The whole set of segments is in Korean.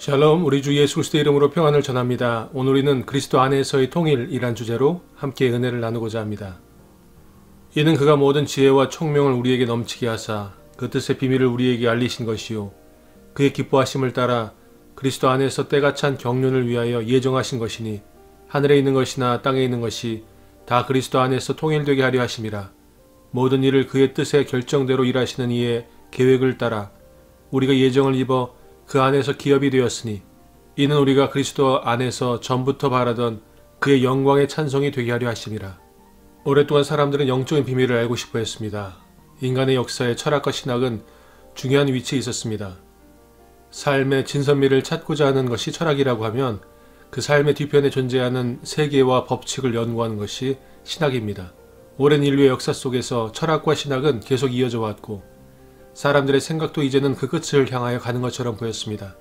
샬롬, 우리 주 예수 그리스도 이름으로 평안을 전합니다. 오늘 우리는 그리스도 안에서의 통일이란 주제로 함께 은혜를 나누고자 합니다. 이는 그가 모든 지혜와 총명을 우리에게 넘치게 하사 그 뜻의 비밀을 우리에게 알리신 것이요 그의 기뻐하심을 따라 그리스도 안에서 때가 찬 경륜을 위하여 예정하신 것이니 하늘에 있는 것이나 땅에 있는 것이 다 그리스도 안에서 통일되게 하려 하심이라. 모든 일을 그의 뜻의 결정대로 일하시는 이의 계획을 따라 우리가 예정을 입어 그 안에서 기업이 되었으니 이는 우리가 그리스도 안에서 전부터 바라던 그의 영광의 찬송이 되게 하려 하심이라. 오랫동안 사람들은 영적인 비밀을 알고 싶어 했습니다. 인간의 역사에 철학과 신학은 중요한 위치에 있었습니다. 삶의 진선미를 찾고자 하는 것이 철학이라고 하면 그 삶의 뒤편에 존재하는 세계와 법칙을 연구하는 것이 신학입니다. 오랜 인류의 역사 속에서 철학과 신학은 계속 이어져 왔고 사람들의 생각도 이제는 그 끝을 향하여 가는 것처럼 보였습니다.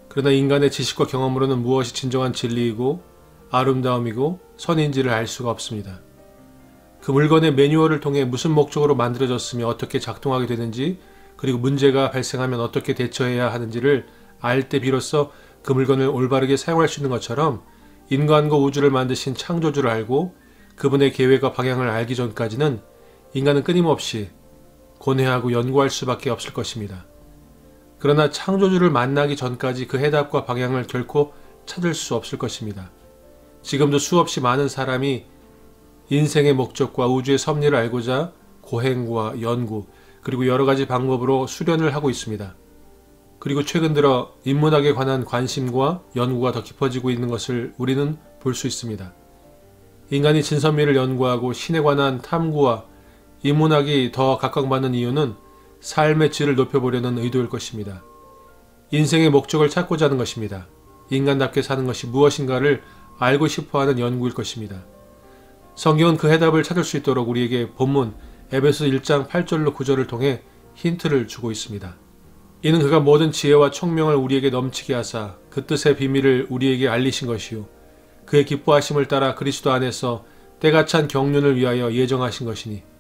그러나 인간의 지식과 경험으로는 무엇이 진정한 진리이고 아름다움이고 선인지를 알 수가 없습니다. 그 물건의 매뉴얼을 통해 무슨 목적으로 만들어졌으며 어떻게 작동하게 되는지 그리고 문제가 발생하면 어떻게 대처해야 하는지를 알 때 비로소 그 물건을 올바르게 사용할 수 있는 것처럼 인간과 우주를 만드신 창조주를 알고 그분의 계획과 방향을 알기 전까지는 인간은 끊임없이 고뇌하고 연구할 수밖에 없을 것입니다. 그러나 창조주를 만나기 전까지 그 해답과 방향을 결코 찾을 수 없을 것입니다. 지금도 수없이 많은 사람이 인생의 목적과 우주의 섭리를 알고자 고행과 연구 그리고 여러 가지 방법으로 수련을 하고 있습니다. 그리고 최근 들어 인문학에 관한 관심과 연구가 더 깊어지고 있는 것을 우리는 볼 수 있습니다. 인간이 진선미를 연구하고 신에 관한 탐구와 인문학이 더 각광받는 이유는 삶의 질을 높여보려는 의도일 것입니다. 인생의 목적을 찾고자 하는 것입니다. 인간답게 사는 것이 무엇인가를 알고 싶어하는 연구일 것입니다. 성경은 그 해답을 찾을 수 있도록 우리에게 본문 에베소 1장 8절로 9절을 통해 힌트를 주고 있습니다. 이는 그가 모든 지혜와 총명을 우리에게 넘치게 하사 그 뜻의 비밀을 우리에게 알리신 것이요 그의 기뻐하심을 따라 그리스도 안에서 때가 찬 경륜을 위하여 예정하신 것이니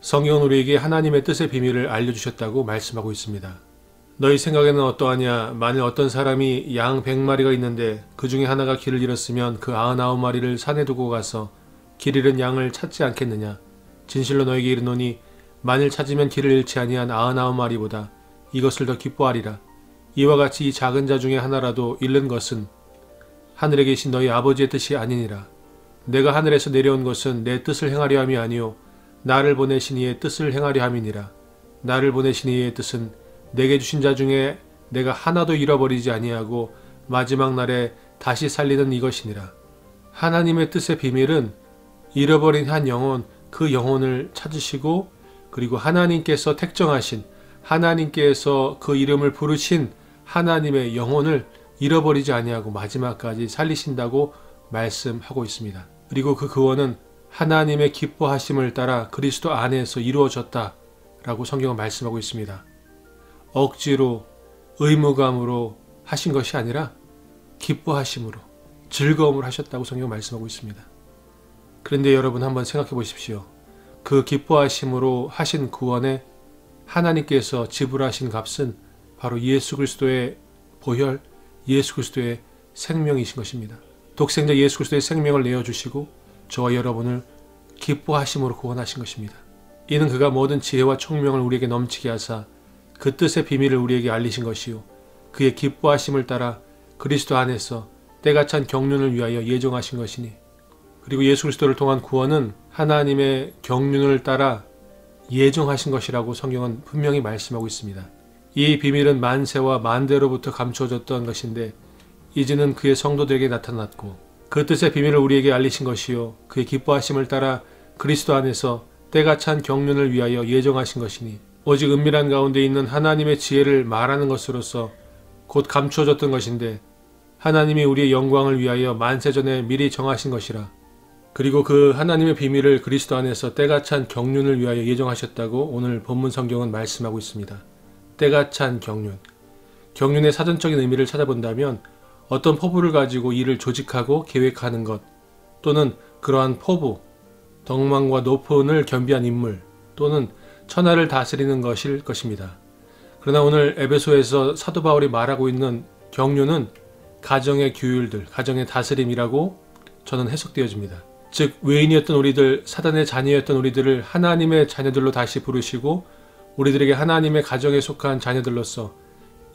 성경은 우리에게 하나님의 뜻의 비밀을 알려주셨다고 말씀하고 있습니다. 너희 생각에는 어떠하냐? 만일 어떤 사람이 양 100마리가 있는데 그 중에 하나가 길을 잃었으면 그 99마리를 산에 두고 가서 길 잃은 양을 찾지 않겠느냐? 진실로 너희에게 이르노니 만일 찾으면 길을 잃지 아니한 99마리보다 이것을 더 기뻐하리라. 이와 같이 이 작은 자 중에 하나라도 잃는 것은 하늘에 계신 너희 아버지의 뜻이 아니니라. 내가 하늘에서 내려온 것은 내 뜻을 행하려 함이 아니요 나를 보내신 이의 뜻을 행하려 함이니라. 나를 보내신 이의 뜻은 내게 주신 자 중에 내가 하나도 잃어버리지 아니하고 마지막 날에 다시 살리는 이것이니라. 하나님의 뜻의 비밀은 잃어버린 한 영혼, 그 영혼을 찾으시고 그리고 하나님께서 택정하신 하나님께서 그 이름을 부르신 하나님의 영혼을 잃어버리지 아니하고 마지막까지 살리신다고 말씀하고 있습니다. 그리고 그 구원은 하나님의 기뻐하심을 따라 그리스도 안에서 이루어졌다라고 성경은 말씀하고 있습니다. 억지로 의무감으로 하신 것이 아니라 기뻐하심으로 즐거움을 하셨다고 성경은 말씀하고 있습니다. 그런데 여러분 한번 생각해 보십시오. 그 기뻐하심으로 하신 구원에 하나님께서 지불하신 값은 바로 예수 그리스도의 보혈, 예수 그리스도의 생명이신 것입니다. 독생자 예수 그리스도의 생명을 내어주시고 저와 여러분을 기뻐하심으로 구원하신 것입니다. 이는 그가 모든 지혜와 총명을 우리에게 넘치게 하사 그 뜻의 비밀을 우리에게 알리신 것이요 그의 기뻐하심을 따라 그리스도 안에서 때가 찬 경륜을 위하여 예정하신 것이니 그리고 예수 그리스도를 통한 구원은 하나님의 경륜을 따라 예정하신 것이라고 성경은 분명히 말씀하고 있습니다. 이 비밀은 만세와 만대로부터 감추어졌던 것인데 이제는 그의 성도들에게 나타났고 그 뜻의 비밀을 우리에게 알리신 것이요 그의 기뻐하심을 따라 그리스도 안에서 때가 찬 경륜을 위하여 예정하신 것이니 오직 은밀한 가운데 있는 하나님의 지혜를 말하는 것으로서 곧 감추어졌던 것인데 하나님이 우리의 영광을 위하여 만세전에 미리 정하신 것이라. 그리고 그 하나님의 비밀을 그리스도 안에서 때가 찬 경륜을 위하여 예정하셨다고 오늘 본문 성경은 말씀하고 있습니다. 때가 찬 경륜. 경륜의 사전적인 의미를 찾아본다면 어떤 포부를 가지고 일을 조직하고 계획하는 것 또는 그러한 포부, 덕망과 노폰을 겸비한 인물 또는 천하를 다스리는 것일 것입니다. 그러나 오늘 에베소에서 사도 바울이 말하고 있는 경륜은 가정의 규율들, 가정의 다스림이라고 저는 해석되어집니다. 즉 외인이었던 우리들, 사단의 자녀였던 우리들을 하나님의 자녀들로 다시 부르시고 우리들에게 하나님의 가정에 속한 자녀들로서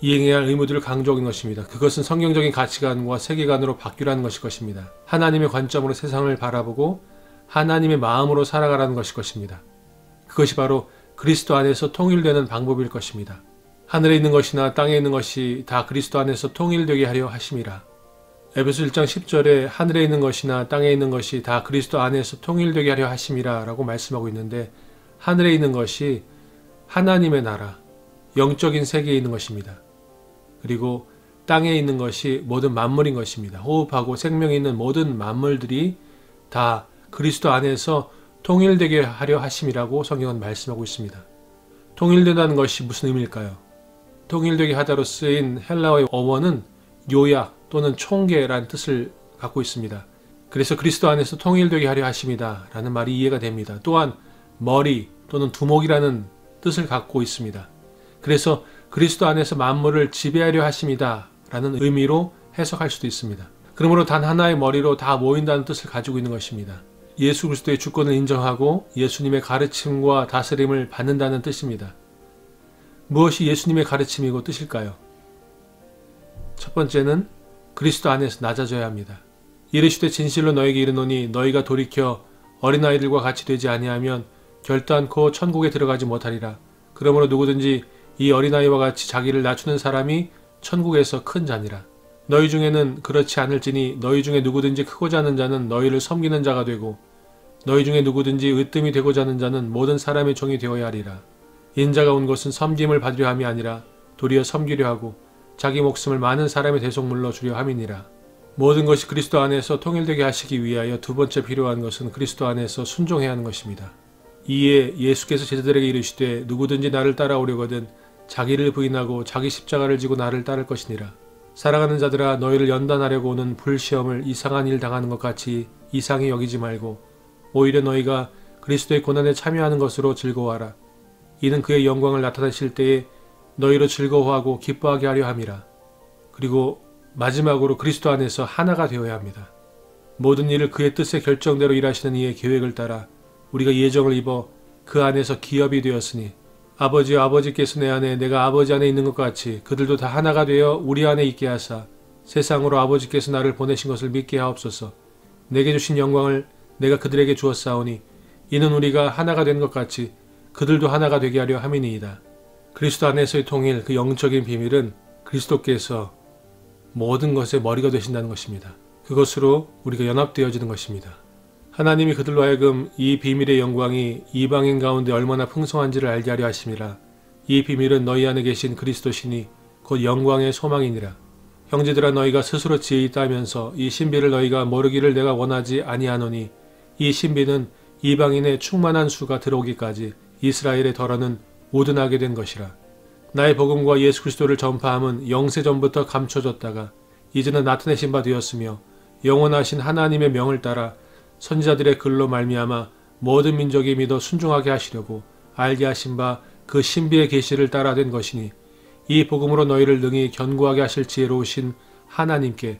이행해야 할 의무들을 강조하는 것입니다. 그것은 성경적인 가치관과 세계관으로 바뀌라는 것일 것입니다. 하나님의 관점으로 세상을 바라보고 하나님의 마음으로 살아가라는 것일 것입니다. 그것이 바로 그리스도 안에서 통일되는 방법일 것입니다. 하늘에 있는 것이나 땅에 있는 것이 다 그리스도 안에서 통일되게 하려 하심이라. 에베소 1장 10절에 하늘에 있는 것이나 땅에 있는 것이 다 그리스도 안에서 통일되게 하려 하심이라 라고 말씀하고 있는데, 하늘에 있는 것이 하나님의 나라, 영적인 세계에 있는 것입니다. 그리고 땅에 있는 것이 모든 만물인 것입니다. 호흡하고 생명이 있는 모든 만물들이 다 그리스도 안에서 통일되게 하려 하심이라고 성경은 말씀하고 있습니다. 통일된다는 것이 무슨 의미일까요? 통일되게 하다로 쓰인 헬라어의 어원은 요약 또는 총계라는 뜻을 갖고 있습니다. 그래서 그리스도 안에서 통일되게 하려 하심이다 라는 말이 이해가 됩니다. 또한 머리 또는 두목이라는 뜻을 갖고 있습니다. 그래서 그리스도 안에서 만물을 지배하려 하심이다 라는 의미로 해석할 수도 있습니다. 그러므로 단 하나의 머리로 다 모인다는 뜻을 가지고 있는 것입니다. 예수 그리스도의 주권을 인정하고 예수님의 가르침과 다스림을 받는다는 뜻입니다. 무엇이 예수님의 가르침이고 뜻일까요? 첫 번째는 그리스도 안에서 낮아져야 합니다. 이르시되 진실로 너에게 이르노니 너희가 돌이켜 어린아이들과 같이 되지 아니하면 결단코 천국에 들어가지 못하리라. 그러므로 누구든지 이 어린아이와 같이 자기를 낮추는 사람이 천국에서 큰 자니라. 너희 중에는 그렇지 않을지니 너희 중에 누구든지 크고자 하는 자는 너희를 섬기는 자가 되고 너희 중에 누구든지 으뜸이 되고자 하는 자는 모든 사람의 종이 되어야 하리라. 인자가 온 것은 섬김을 받으려 함이 아니라 도리어 섬기려 하고 자기 목숨을 많은 사람의 대속물로 주려 함이니라. 모든 것이 그리스도 안에서 통일되게 하시기 위하여 두 번째 필요한 것은 그리스도 안에서 순종해야 하는 것입니다. 이에 예수께서 제자들에게 이르시되 누구든지 나를 따라오려거든 자기를 부인하고 자기 십자가를 지고 나를 따를 것이니라. 사랑하는 자들아, 너희를 연단하려고 오는 불시험을 이상한 일 당하는 것 같이 이상히 여기지 말고 오히려 너희가 그리스도의 고난에 참여하는 것으로 즐거워하라. 이는 그의 영광을 나타내실 때에 너희로 즐거워하고 기뻐하게 하려 함이라. 그리고 마지막으로 그리스도 안에서 하나가 되어야 합니다. 모든 일을 그의 뜻의 결정대로 일하시는 이의 계획을 따라 우리가 예정을 입어 그 안에서 기업이 되었으니 아버지와 아버지께서 내 안에 내가 아버지 안에 있는 것 같이 그들도 다 하나가 되어 우리 안에 있게 하사 세상으로 아버지께서 나를 보내신 것을 믿게 하옵소서. 내게 주신 영광을 내가 그들에게 주었사오니 이는 우리가 하나가 된 것 같이 그들도 하나가 되게 하려 함이니이다. 그리스도 안에서의 통일, 그 영적인 비밀은 그리스도께서 모든 것의 머리가 되신다는 것입니다. 그것으로 우리가 연합되어지는 것입니다. 하나님이 그들로 하여금 이 비밀의 영광이 이방인 가운데 얼마나 풍성한지를 알게 하려 하심이라. 이 비밀은 너희 안에 계신 그리스도시니 곧 영광의 소망이니라. 형제들아, 너희가 스스로 지혜 있다 하면서 이 신비를 너희가 모르기를 내가 원하지 아니하노니 이 신비는 이방인의 충만한 수가 들어오기까지 이스라엘의 덜어는 우둔하게 된 것이라. 나의 복음과 예수 그리스도를 전파함은 영세전부터 감춰졌다가 이제는 나타내신 바 되었으며 영원하신 하나님의 명을 따라 선지자들의 글로 말미암아 모든 민족이 믿어 순종하게 하시려고 알게 하신 바 그 신비의 계시를 따라 된 것이니 이 복음으로 너희를 능히 견고하게 하실 지혜로우신 하나님께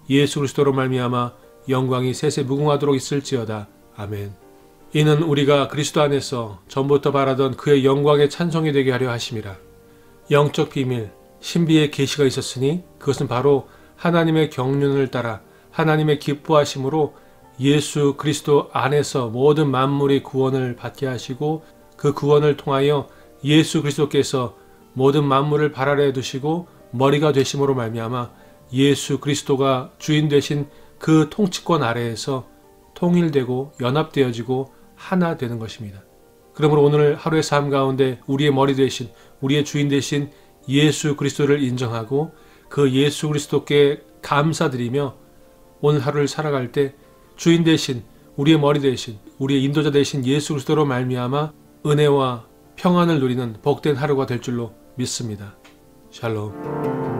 예수 그리스도로 말미암아 영광이 세세 무궁하도록 있을지어다. 아멘. 이는 우리가 그리스도 안에서 전부터 바라던 그의 영광의 찬송이 되게 하려 하심이라. 영적 비밀, 신비의 계시가 있었으니 그것은 바로 하나님의 경륜을 따라 하나님의 기뻐하심으로 예수 그리스도 안에서 모든 만물이 구원을 받게 하시고 그 구원을 통하여 예수 그리스도께서 모든 만물을 발 아래에 두시고 머리가 되심으로 말미암아 예수 그리스도가 주인 되신 그 통치권 아래에서 통일되고 연합되어지고 하나 되는 것입니다. 그러므로 오늘 하루의 삶 가운데 우리의 머리 되신, 우리의 주인 되신 예수 그리스도를 인정하고 그 예수 그리스도께 감사드리며 오늘 하루를 살아갈 때 주인 되신, 우리의 머리 되신, 우리의 인도자 되신 예수 그리스도로 말미암아 은혜와 평안을 누리는 복된 하루가 될 줄로 믿습니다. 샬롬.